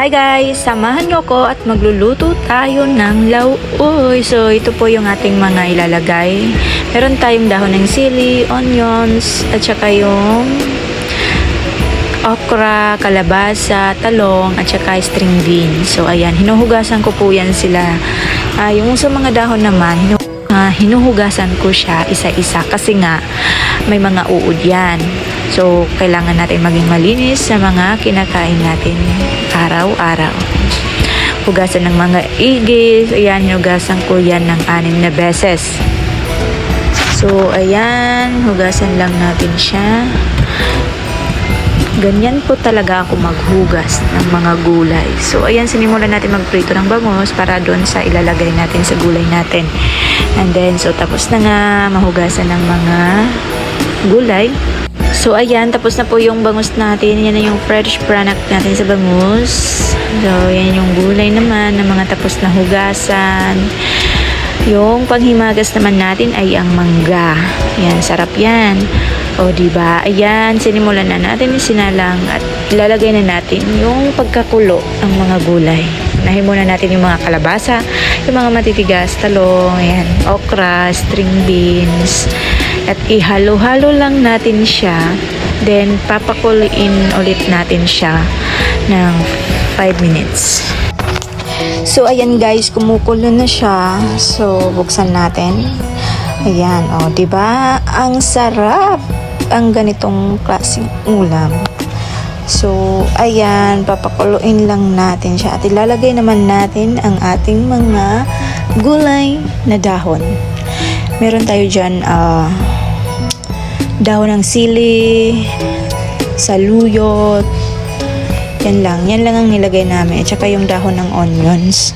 Hi guys! Samahan nyo ko at magluluto tayo ng lauoy. So, ito po yung ating mga ilalagay. Meron tayong dahon ng sili, onions, at saka yung okra, kalabasa, talong, at saka string beans. So, ayan. Hinuhugasan ko po yan sila. Yung sa mga dahon naman, hinuhugasan ko siya isa-isa kasi nga may mga uod yan. So, kailangan natin maging malinis sa mga kinakain natin araw-araw. Hugasan ng mga igis. Ayan, hinugasan ko yan ng 6 na beses. So, ayan, hugasan lang natin siya. Ganyan po talaga ako maghugas ng mga gulay. So, ayan, sinimulan natin magprito ng bangus para doon sa ilalagay natin sa gulay natin. And then, so, tapos na nga mahugasan ng mga gulay. So, ayan, tapos na po yung bangus natin. Yan na yung fresh product natin sa bangus. So, yan yung gulay naman na mga tapos na hugasan. Yung panghimagas naman natin ay ang mangga. Yan, sarap yan. O, diba? Ayan, sinimulan na natin yung sinalang at ilalagay na natin yung pagkakulo ng mga gulay. Unahin muna natin yung mga kalabasa, yung mga matitigas, talong, ayan, okra, string beans. At ihalo-halo lang natin siya. Then, papakuloyin ulit natin siya ng 5 minutes. So, ayan guys, kumukulo na siya. So, buksan natin. Ayan, o, diba? Ang sarap ang ganitong klaseng ulam. So, ayan, papakuloyin lang natin siya. At ilalagay naman natin ang ating mga gulay na dahon. Meron tayo dyan, dahon ng sili, saluyot. Yan lang ang nilagay namin. At saka yung dahon ng onions.